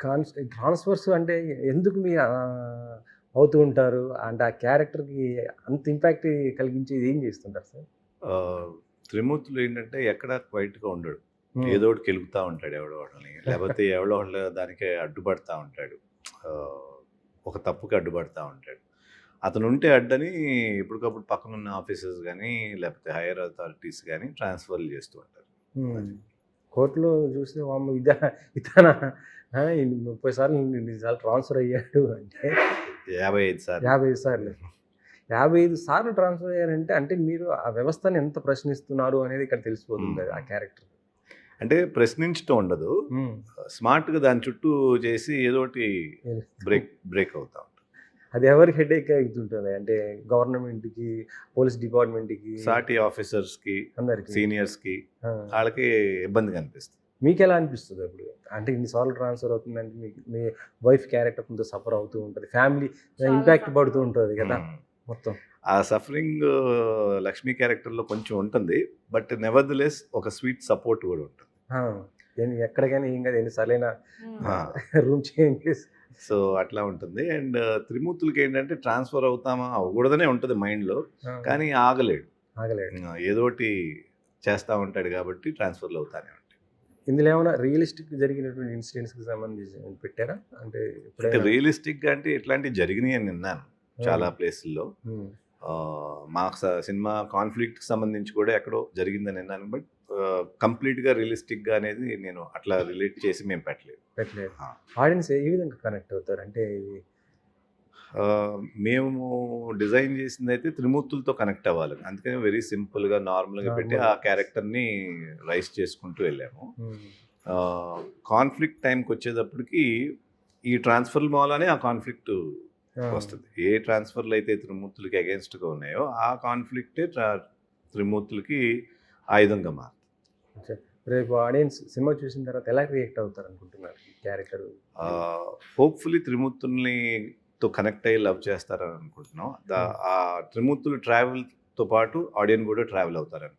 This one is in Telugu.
ట్రాన్స్‌ఫర్స్ అంటే ఎందుకు మీరు అవుతూ ఉంటారు? అంటే ఆ క్యారెక్టర్‌కి అంత ఇంపాక్ట్ కలిగించేది ఏం చేస్తుంటారు సార్? ఆహ్, త్రిమూర్తులు ఏంటంటే ఎక్కడ క్వైట్‌గా ఉండడు. హ్మ్. ఏదో ఒకటి కెలుకుతా ఉంటాడు ఎవడో ఒకడిని. లేపోతే ఎవడో ఒకళ్ళు దానికి అడ్డుపడతా ఉంటాడు. ఆహ్, ఒక తప్పుకి అడ్డుపడతా ఉంటాడు. అతనుంటే అడ్డని ఎప్పటికప్పుడు పక్కనున్న ఆఫీసర్స్ గానీ, లేపోతే హైయర్ అథారిటీస్ గానీ ట్రాన్స్‌ఫర్‌లు చేస్తూ ఉంటారు. హ్మ్. అది. కోర్ట్‌లో చూస్తే వామ్మో! ఇతనా 30 సార్లు ఇన్ని సార్లు ట్రాన్స్‌ఫర్ అయ్యాడు అంటే 55 సార్లు. 55 సార్లు. 55 సార్లు ట్రాన్స్‌ఫర్ అయ్యారంటే అంటే మీరు ఆ వ్యవస్థని ఎంత ప్రశ్నిస్తున్నారు అనేది ఇక్కడ హ్మ్. తెలిసిపోతుంది ఆ హ్మ్. క్యారెక్టర్. అంటే ప్రశ్నించటం ఉండదు. హ్మ్. స్మార్ట్‌గా దాని చుట్టూ చేసి ఏదోటి బ్రేక్ అవుతా ఉంటాం. అది ఎవరికి హెడేక్ అయితుంటది? అంటే గవర్నమెంట్‌కి, పోలీస్ డిపార్ట్‌మెంట్‌కి సాటి ఆఫీసర్స్‌కి, అందరికి. సీనియర్స్‌కి ఆ! ఆళ్ళకి ఇబ్బందిగా అనిపిస్తుంది. మీకెలా అనిపిస్తదప్పుడు? అంటే ఇన్ని సార్లు ట్రాన్స్‌ఫర్ అవుతుందంటే మీ వైఫ్ క్యారెక్టర్ కొంత సఫర్ అవుతూ ఉంటది. ఫ్యామిలీ చాలా ఇంపాక్ట్ సఫర్ పడుతూ ఉంటది గదా! హ్మ్. మొత్తం. ఆ సఫరింగ్ లక్ష్మి క్యారెక్టర్‌లో కొంచెం ఉంటుంది. బట్ నెవర్‌దలెస్ ఒక స్వీట్ సపోర్ట్ గూడా ఉంటుంది. ఆ! ఎక్కడికైనా ఏం గాదు ఎన్ని సార్లైనా హ్మ్. ఆ! రూమ్ చేంజ్ చేసి సో, అట్లా ఉంటుంది. And త్రిమూర్తులకేంటంటే transfer అవుతామా? అవ్వకూడదనే ఉంటది మైండ్‌లో. ఆ! కానీ ఆగలేడు. ఆగలేడు. ఏదోటి చేస్తా ఉంటాడు గాబట్టి ట్రాన్స్‌ఫర్‌లు అవుతానే ఉంటాయి. ఇందులో ఏమైనా రియలిస్టిక్ జరిగినటువంటి ఇన్సిడెంట్స్‌కి సంబంధించి పెట్టారా? అంటే అంటే ఎప్పుడైనా రియలిస్టిక్‌గా అంటే ఇట్లాంటివి జరిగినియని విన్నాను ఆ! చాలా ప్లేసుల్లో. హ్మ్. మాకు సినిమా కాన్‌ఫ్లిక్ట్‌కి సంబంధించి కూడా ఎక్కడో జరిగిందని విన్నాను. బట్ కంప్లీట్‌గా రియలిస్టిక్‌గా అనేది నేను అట్లా రిలేట్ చేసి మేము పెట్టలేదు. పెట్టలేదు. ఆ! ఆడియన్స్ ఏ విధంగా కనెక్ట్ అవుతారు? అంటే ఇది మేము డిజైన్ చేసిందైతే త్రిమూర్తులతో కనెక్ట్ అవ్వాలి. అందుకని వెరీ సింపుల్‌గా, నార్మల్‌గా పెట్టి ఆ నార్మల్ క్యారెక్టర్‌ని రైజ్ చేసుకుంటూ వెళ్ళాము. హ్మ్. కాన్‌ఫ్లిక్ట్ టైమ్‌కొచ్చేటప్పటికి ఈ ట్రాన్స్‌ఫర్‌ల మూలానే ఆ కాన్‌ఫ్లిక్ట్ ఆ! వస్తది. ఏ ట్రాన్స్‌ఫర్‌లు అయితే త్రిమూర్తులకి అగెయిన్స్ట్‌గా ఉన్నాయో ఆ కాన్‌ఫ్లిక్టే త్రిమూర్తులకి ఆయుధంగా మారుతుంది. ఓకే. రేపు ఆడియన్స్ సినిమా చూసిన తర్వాత ఎలా రియాక్ట్ అవుతారనుకుంటున్నారు? ఈ క్యారెక్టర్ హోప్‌ఫుల్లీ త్రిమూర్తుల్నితో కనెక్ట్ అయ్యి లవ్ చేస్తారని అనుకుంటున్నాం. హ్మ్. ఆ త్రిమూర్తులు ట్రావెల్‌తో పాటు ఆడియన్స్ గూడా ట్రావెల్ అవుతారని